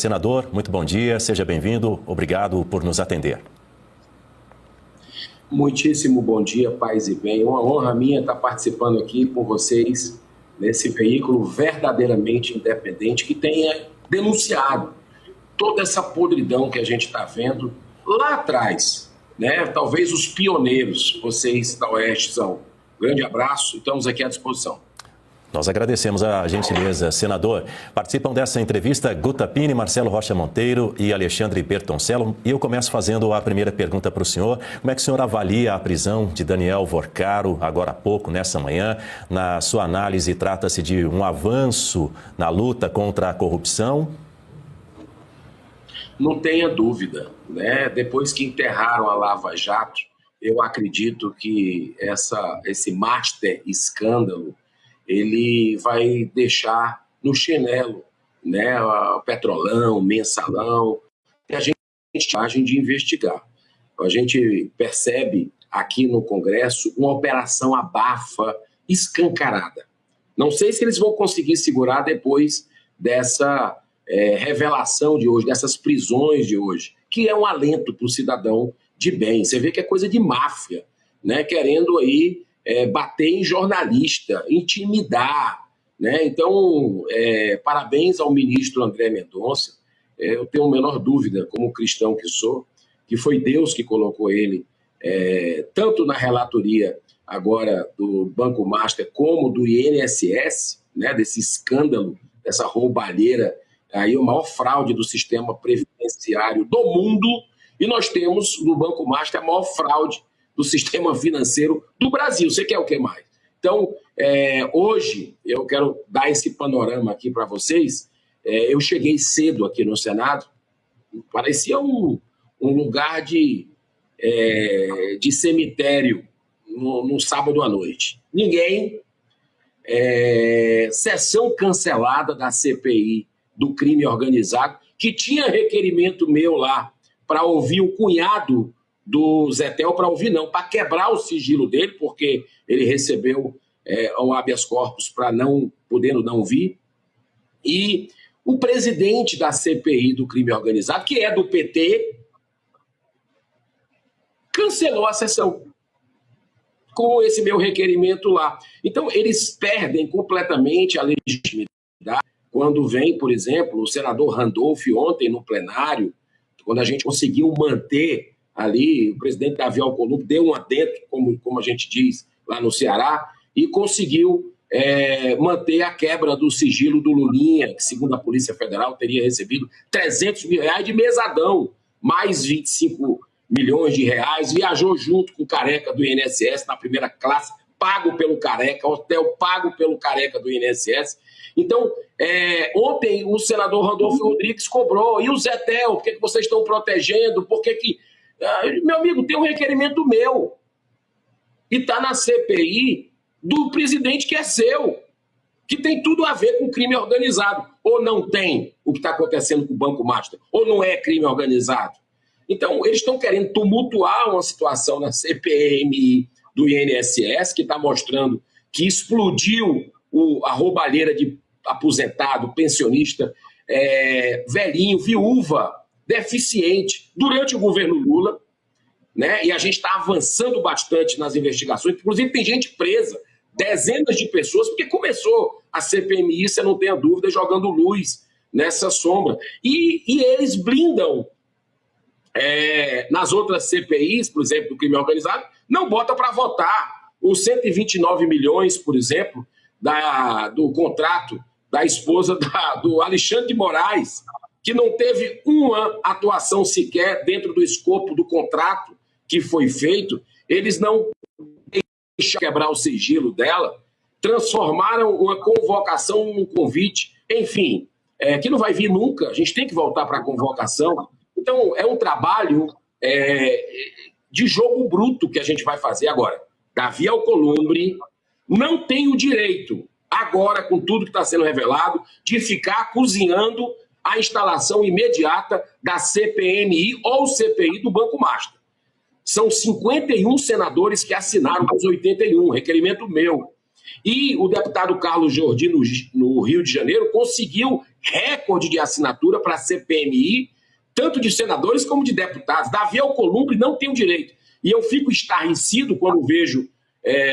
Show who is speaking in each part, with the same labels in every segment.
Speaker 1: Senador, muito bom dia, seja bem-vindo, obrigado por nos atender.
Speaker 2: Muitíssimo bom dia, paz e bem. Uma honra minha estar participando aqui com vocês nesse veículo verdadeiramente independente que tenha denunciado toda essa podridão que a gente está vendo lá atrás, né? Talvez os pioneiros, vocês da Oeste são. Grande abraço, estamos aqui à disposição.
Speaker 1: Nós agradecemos a gentileza, senador. Participam dessa entrevista Guta Pini, Marcelo Rocha Monteiro e Alexandre Bertoncello. E eu começo fazendo a primeira pergunta para o senhor. Como é que o senhor avalia a prisão de Daniel Vorcaro, agora há pouco, nessa manhã? Na sua análise, trata-se de um avanço na luta contra a corrupção?
Speaker 2: Não tenha dúvida, né? Depois que enterraram a Lava Jato, eu acredito que esse master escândalo ele vai deixar no chinelo, né, o Petrolão, Mensalão, e a gente tem coragem de investigar. A gente percebe aqui no Congresso uma operação abafa escancarada. Não sei se eles vão conseguir segurar depois dessa revelação de hoje, dessas prisões de hoje, que é um alento para o cidadão de bem. Você vê que é coisa de máfia, né, querendo aí bater em jornalista, intimidar, né? Então, parabéns ao ministro André Mendonça. Eu tenho a menor dúvida, como cristão que sou, que foi Deus que colocou ele, tanto na relatoria agora do Banco Master, como do INSS, né? Desse escândalo, dessa roubalheira, aí a maior fraude do sistema previdenciário do mundo, e nós temos no Banco Master a maior fraude do sistema financeiro do Brasil. Você quer o que mais? Então, hoje, eu quero dar esse panorama aqui para vocês. Eu cheguei cedo aqui no Senado, parecia um lugar de cemitério no sábado à noite. Ninguém. Sessão cancelada da CPI do crime organizado, que tinha requerimento meu lá para ouvir o cunhado do Zetel, para ouvir não, para quebrar o sigilo dele, porque ele recebeu o habeas corpus para podendo não vir. E o presidente da CPI do crime organizado, que é do PT, cancelou a sessão com esse meu requerimento lá. Então, eles perdem completamente a legitimidade quando vem, por exemplo, o senador Randolph ontem no plenário, quando a gente conseguiu manter ali, o presidente Davi Alcolumbre deu um adentro, como a gente diz lá no Ceará, e conseguiu manter a quebra do sigilo do Lulinha, que segundo a Polícia Federal teria recebido R$300 mil de mesadão, mais 25 milhões de reais, viajou junto com o careca do INSS na primeira classe, pago pelo careca, hotel pago pelo careca do INSS. Então, ontem o senador Randolfo Rodrigues cobrou, e o Zetel, por que vocês estão protegendo, por que... Meu amigo, tem um requerimento meu. E está na CPI do presidente que é seu, que tem tudo a ver com crime organizado. Ou não tem o que está acontecendo com o Banco Master, ou não é crime organizado. Então, eles estão querendo tumultuar uma situação na CPMI do INSS, que está mostrando que explodiu a roubalheira de aposentado, pensionista, velhinho, viúva, deficiente, durante o governo Lula, né? E a gente está avançando bastante nas investigações, inclusive tem gente presa, dezenas de pessoas, porque começou a CPMI, você não tenha dúvida, jogando luz nessa sombra. E eles blindam nas outras CPIs, por exemplo, do crime organizado, não bota para votar os 129 milhões, por exemplo, do contrato da esposa do Alexandre de Moraes, que não teve uma atuação sequer dentro do escopo do contrato que foi feito. Eles não deixaram quebrar o sigilo dela, transformaram uma convocação num convite, enfim, que não vai vir nunca, a gente tem que voltar para a convocação. Então, é um trabalho de jogo bruto que a gente vai fazer agora. Davi Alcolumbre não tem o direito, agora, com tudo que está sendo revelado, de ficar cozinhando a instalação imediata da CPMI ou CPI do Banco Master. São 51 senadores que assinaram os 81, requerimento meu. E o deputado Carlos Jordi, no Rio de Janeiro, conseguiu recorde de assinatura para a CPMI, tanto de senadores como de deputados. Davi Alcolumbre não tem o direito. E eu fico estarrecido quando vejo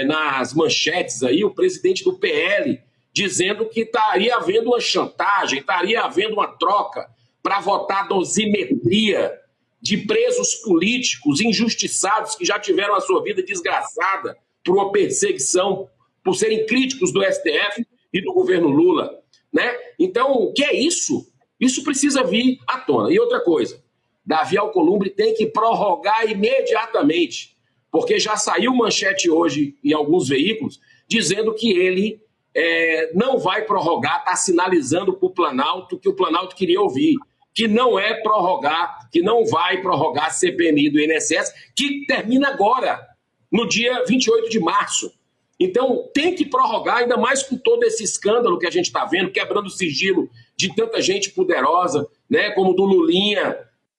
Speaker 2: nas manchetes aí o presidente do PL dizendo que estaria havendo uma chantagem, estaria havendo uma troca para votar a dosimetria de presos políticos injustiçados que já tiveram a sua vida desgraçada por uma perseguição, por serem críticos do STF e do governo Lula, né? Então, o que é isso? Isso precisa vir à tona. E outra coisa, Davi Alcolumbre tem que prorrogar imediatamente, porque já saiu manchete hoje em alguns veículos dizendo que ele não vai prorrogar, está sinalizando para o Planalto que o Planalto queria ouvir, que não é prorrogar, que não vai prorrogar a CPMI do INSS, que termina agora, no dia 28 de março. Então, tem que prorrogar, ainda mais com todo esse escândalo que a gente está vendo, quebrando o sigilo de tanta gente poderosa, né, como o do Lulinha,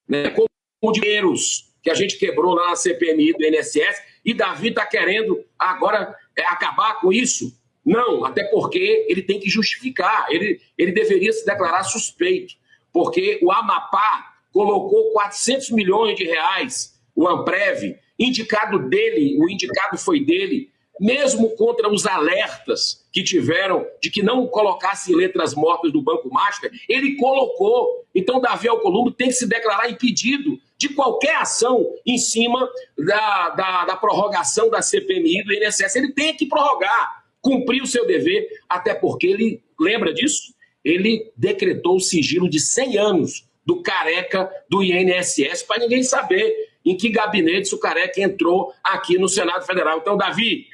Speaker 2: né, como o de Eros, que a gente quebrou lá na CPMI do INSS, e Davi está querendo agora acabar com isso. Não, até porque ele tem que justificar, ele deveria se declarar suspeito, porque o Amapá colocou 400 milhões de reais, o Amprev, indicado dele, o indicado foi dele, mesmo contra os alertas que tiveram de que não colocasse letras mortas do Banco Master, ele colocou. Então, Davi Alcolumbre tem que se declarar impedido de qualquer ação em cima da prorrogação da CPMI do INSS. Ele tem que prorrogar, cumprir o seu dever, até porque ele, lembra disso? Ele decretou o sigilo de 100 anos do careca do INSS para ninguém saber em que gabinete o careca entrou aqui no Senado Federal. Então, Davi,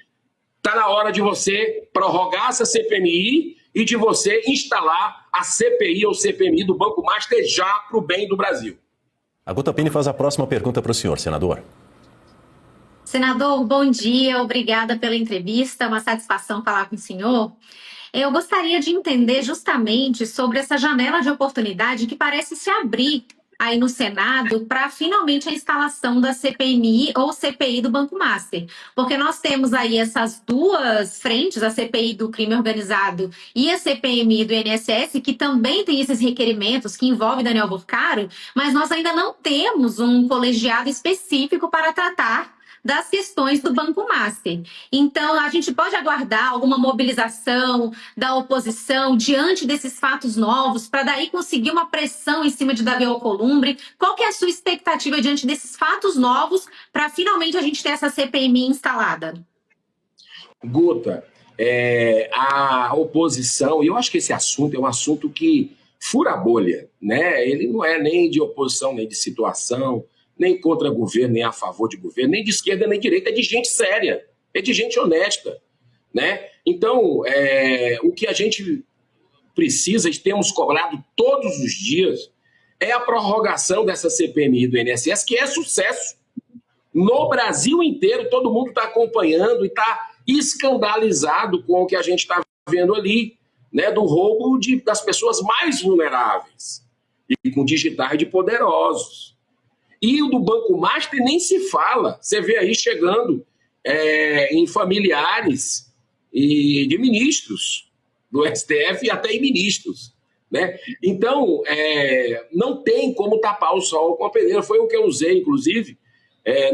Speaker 2: está na hora de você prorrogar essa CPMI e de você instalar a CPI ou CPMI do Banco Master já para o bem do Brasil.
Speaker 1: A Guta Pini faz a próxima pergunta para o senhor, senador.
Speaker 3: Senador, bom dia, obrigada pela entrevista, uma satisfação falar com o senhor. Eu gostaria de entender justamente sobre essa janela de oportunidade que parece se abrir aí no Senado para finalmente a instalação da CPMI ou CPI do Banco Master. Porque nós temos aí essas duas frentes, a CPI do crime organizado e a CPMI do INSS, que também tem esses requerimentos que envolvem Daniel Borcaro, mas nós ainda não temos um colegiado específico para tratar das questões do Banco Master. Então, a gente pode aguardar alguma mobilização da oposição diante desses fatos novos, para daí conseguir uma pressão em cima de Davi Alcolumbre? Qual que é a sua expectativa diante desses fatos novos, para finalmente a gente ter essa CPMI instalada?
Speaker 2: Guta, a oposição, e eu acho que esse assunto é um assunto que fura a bolha, né? Ele não é nem de oposição, nem de situação, nem contra governo, nem a favor de governo, nem de esquerda, nem de direita, é de gente séria, é de gente honesta, né? Então, o que a gente precisa e temos cobrado todos os dias é a prorrogação dessa CPMI do INSS, que é sucesso. No Brasil inteiro, todo mundo está acompanhando e está escandalizado com o que a gente está vendo ali, né, do roubo das pessoas mais vulneráveis e com digitais de poderosos. E o do Banco Master nem se fala. Você vê aí chegando em familiares e de ministros do STF e até em ministros, né? Então, não tem como tapar o sol com a peneira. Foi o que eu usei, inclusive,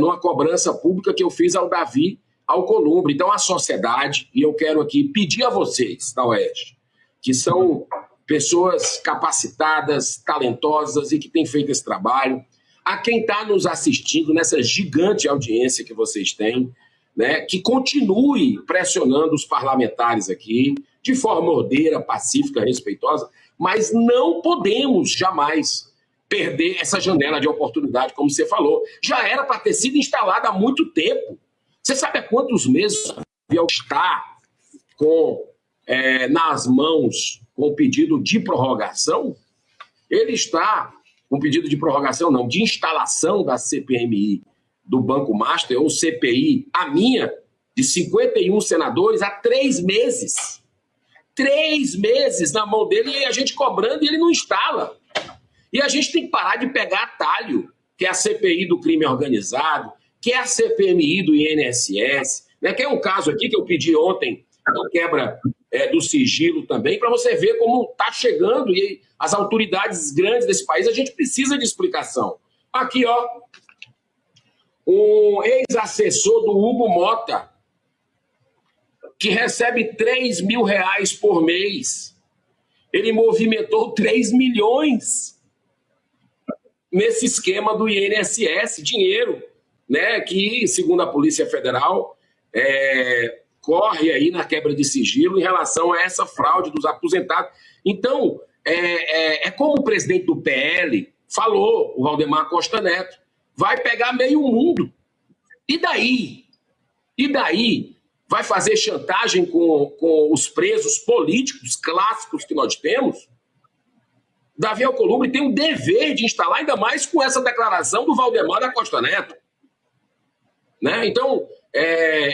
Speaker 2: numa cobrança pública que eu fiz ao Davi Alcolumbre. Então, a sociedade, e eu quero aqui pedir a vocês, da UERJ, que são pessoas capacitadas, talentosas e que têm feito esse trabalho, a quem está nos assistindo nessa gigante audiência que vocês têm, né, que continue pressionando os parlamentares aqui, de forma ordeira, pacífica, respeitosa, mas não podemos jamais perder essa janela de oportunidade, como você falou. Já era para ter sido instalada há muito tempo. Você sabe há quantos meses está nas mãos com o pedido de prorrogação? Ele está com pedido de prorrogação, não, de instalação da CPMI do Banco Master, ou CPI, a minha, de 51 senadores, há 3 meses. 3 meses na mão dele e a gente cobrando e ele não instala. E a gente tem que parar de pegar atalho, que é a CPI do crime organizado, que é a CPMI do INSS, né, que é um caso aqui que eu pedi ontem a quebra do sigilo também, para você ver como está chegando, e as autoridades grandes desse país, a gente precisa de explicação. Aqui, ó, um ex-assessor do Hugo Mota, que recebe R$3 mil por mês. Ele movimentou 3 milhões nesse esquema do INSS, dinheiro, né, que, segundo a Polícia Federal, corre aí na quebra de sigilo em relação a essa fraude dos aposentados. Então, como o presidente do PL falou, o Valdemar Costa Neto, vai pegar meio mundo. E daí? E daí? Vai fazer chantagem com os presos políticos clássicos que nós temos? Davi Alcolumbre tem o dever de instalar, ainda mais com essa declaração do Valdemar da Costa Neto. Né? Então,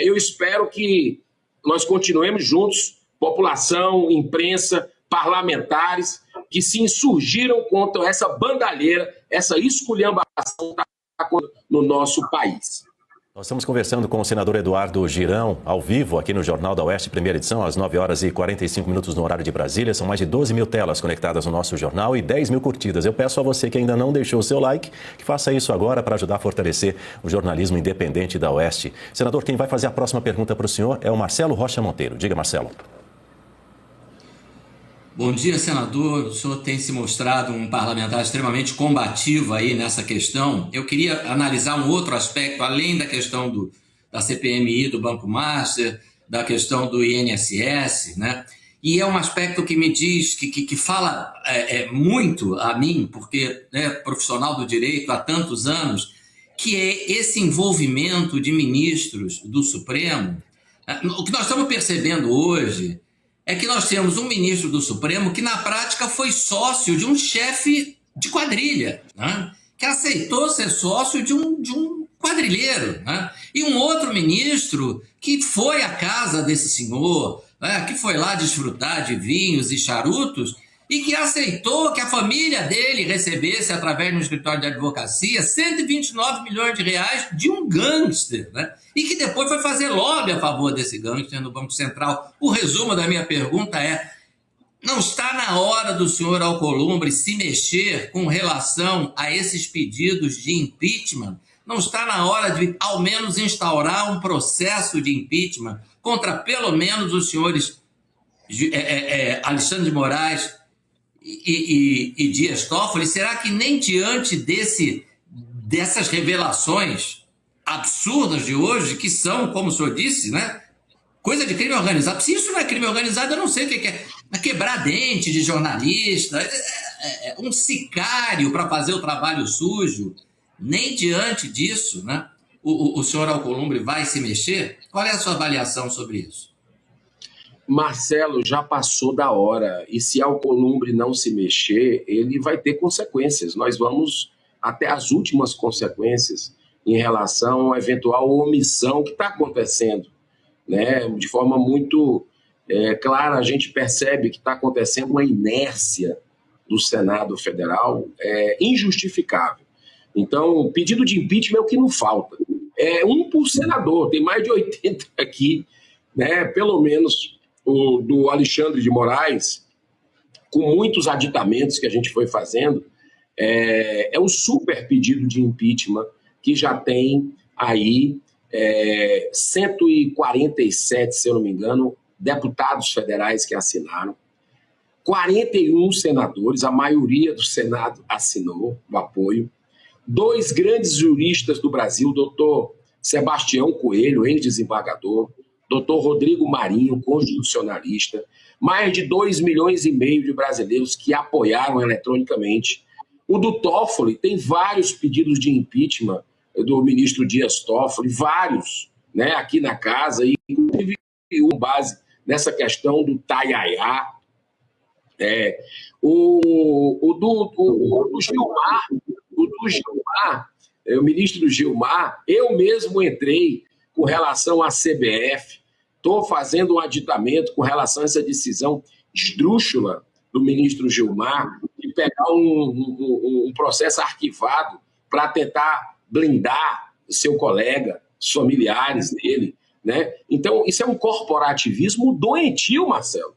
Speaker 2: eu espero que nós continuemos juntos, população, imprensa, parlamentares, que se insurgiram contra essa bandalheira, essa esculhambação que está no nosso país.
Speaker 1: Nós estamos conversando com o senador Eduardo Girão, ao vivo, aqui no Jornal da Oeste, primeira edição, às 9h45 no horário de Brasília. São mais de 12 mil telas conectadas no nosso jornal e 10 mil curtidas. Eu peço a você que ainda não deixou o seu like, que faça isso agora para ajudar a fortalecer o jornalismo independente da Oeste. Senador, quem vai fazer a próxima pergunta para o senhor é o Marcelo Rocha Monteiro. Diga, Marcelo.
Speaker 4: Bom dia, senador. O senhor tem se mostrado um parlamentar extremamente combativo aí nessa questão. Eu queria analisar um outro aspecto, além da questão da CPMI, do Banco Master, da questão do INSS, né? E é um aspecto que me diz, que fala muito a mim, porque profissional do direito há tantos anos, que é esse envolvimento de ministros do Supremo. O que nós estamos percebendo hoje é que nós temos um ministro do Supremo que, na prática, foi sócio de um chefe de quadrilha, né? Que aceitou ser sócio de um quadrilheiro, né? E um outro ministro que foi à casa desse senhor, né? Que foi lá desfrutar de vinhos e charutos e que aceitou que a família dele recebesse, através de um escritório de advocacia, 129 milhões de reais de um gangster, né? E que depois foi fazer lobby a favor desse gangster no Banco Central. O resumo da minha pergunta é: não está na hora do senhor Alcolumbre se mexer com relação a esses pedidos de impeachment? Não está na hora de, ao menos, instaurar um processo de impeachment contra, pelo menos, os senhores Alexandre de Moraes e Dias Toffoli? Será que nem diante dessas revelações absurdas de hoje, que são, como o senhor disse, né, coisa de crime organizado? Se isso não é crime organizado, eu não sei o que é. Quebrar dente de jornalista, um sicário para fazer o trabalho sujo. Nem diante disso, né, o senhor Alcolumbre vai se mexer? Qual é a sua avaliação sobre isso?
Speaker 2: Marcelo, já passou da hora. E se Alcolumbre não se mexer, ele vai ter consequências. Nós vamos até as últimas consequências em relação à eventual omissão que está acontecendo, né? De forma muito clara, a gente percebe que está acontecendo uma inércia do Senado Federal injustificável. Então, pedido de impeachment é o que não falta. Um por senador, tem mais de 80 aqui, né? Pelo menos o do Alexandre de Moraes, com muitos aditamentos que a gente foi fazendo, é um super pedido de impeachment que já tem aí 147, se eu não me engano, deputados federais que assinaram, 41 senadores, a maioria do Senado assinou o apoio, 2 grandes juristas do Brasil, doutor Sebastião Coelho, ex-desembargador, doutor Rodrigo Marinho, constitucionalista, mais de 2,5 milhões de brasileiros que apoiaram eletronicamente. O do Toffoli tem vários pedidos de impeachment do ministro Dias Toffoli, vários, né, aqui na casa, e inclusive com base nessa questão do Taiaiá. O do Gilmar, o ministro Gilmar, eu mesmo entrei com relação à CBF, estou fazendo um aditamento com relação a essa decisão esdrúxula do ministro Gilmar, de pegar um processo arquivado para tentar blindar o seu colega, os familiares dele, né? Então, isso é um corporativismo doentio, Marcelo.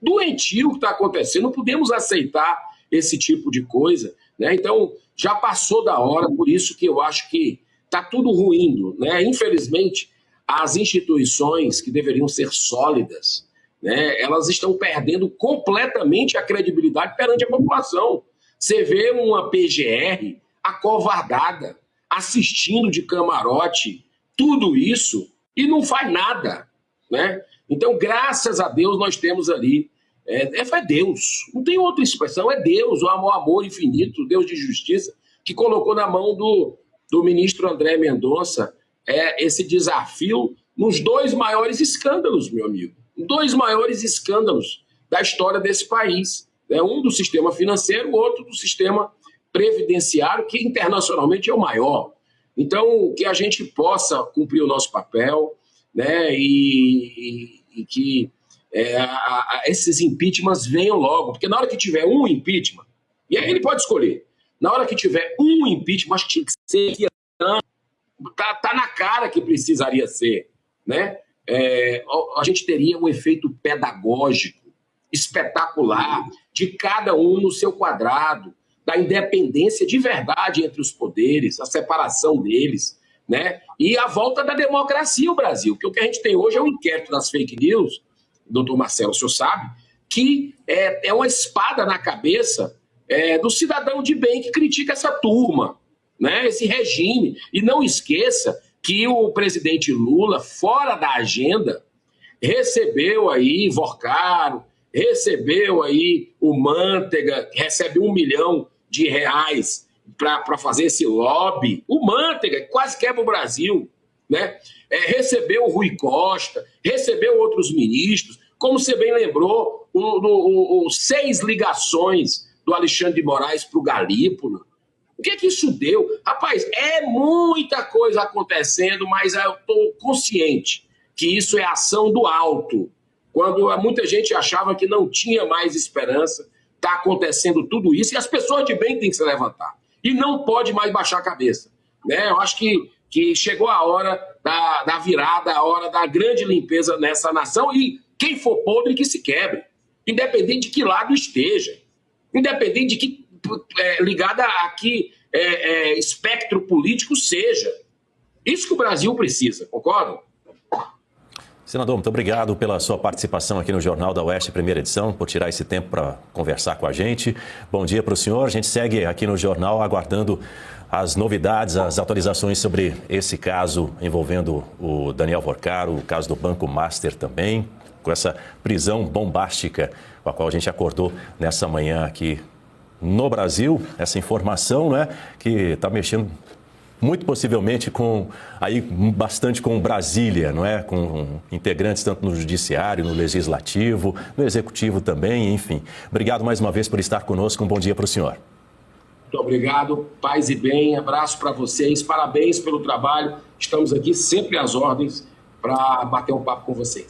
Speaker 2: Doentio que está acontecendo, não podemos aceitar esse tipo de coisa, né? Então, já passou da hora, por isso que eu acho que está tudo ruindo, né? Infelizmente, as instituições que deveriam ser sólidas, né, elas estão perdendo completamente a credibilidade perante a população. Você vê uma PGR acovardada, assistindo de camarote, tudo isso, e não faz nada, né? Então, graças a Deus, nós temos ali, é Deus, não tem outra expressão, é Deus, o amor infinito, Deus de justiça, que colocou na mão do ministro André Mendonça esse desafio nos 2 maiores escândalos, meu amigo, 2 maiores escândalos da história desse país, né? Um do sistema financeiro, o outro do sistema previdenciário, que internacionalmente é o maior. Então, que a gente possa cumprir o nosso papel, né? E que esses impeachments venham logo, porque na hora que tiver um impeachment, e aí ele pode escolher, na hora que tiver um impeachment, acho que tinha que ser que tá na cara que precisaria ser, né? A gente teria um efeito pedagógico espetacular de cada um no seu quadrado, da independência de verdade entre os poderes, a separação deles, né? E a volta da democracia ao Brasil, porque o que a gente tem hoje é um inquérito das fake news, doutor Marcelo, o senhor sabe, que é uma espada na cabeça do cidadão de bem que critica essa turma, né? Esse regime. E não esqueça que o presidente Lula, fora da agenda, recebeu aí Vorcaro, recebeu aí o Manteiga, que recebe R$1 milhão para fazer esse lobby. O Manteiga, que quase quebra o Brasil, né? Recebeu o Rui Costa, recebeu outros ministros, como você bem lembrou, 6 ligações do Alexandre de Moraes para o Galípolo. O que isso deu? Rapaz, é muita coisa acontecendo, mas eu estou consciente que isso é ação do alto. Quando muita gente achava que não tinha mais esperança, está acontecendo tudo isso e as pessoas de bem têm que se levantar. E não pode mais baixar a cabeça, né? Eu acho que chegou a hora da virada, a hora da grande limpeza nessa nação e quem for podre que se quebre, independente de que lado esteja, independente de que ligada a que espectro político seja. Isso que o Brasil precisa, concordam?
Speaker 1: Senador, muito obrigado pela sua participação aqui no Jornal da Oeste, primeira edição, por tirar esse tempo para conversar com a gente. Bom dia para o senhor. A gente segue aqui no Jornal aguardando as novidades, as atualizações sobre esse caso envolvendo o Daniel Vorcaro, o caso do Banco Master também, com essa prisão bombástica com a qual a gente acordou nessa manhã aqui no Brasil. Essa informação, né, que está mexendo muito possivelmente bastante com Brasília, não é? Com integrantes tanto no Judiciário, no Legislativo, no Executivo também, enfim. Obrigado mais uma vez por estar conosco. Um bom dia para o senhor.
Speaker 2: Muito obrigado, paz e bem, abraço para vocês, parabéns pelo trabalho. Estamos aqui sempre às ordens para bater um papo com vocês.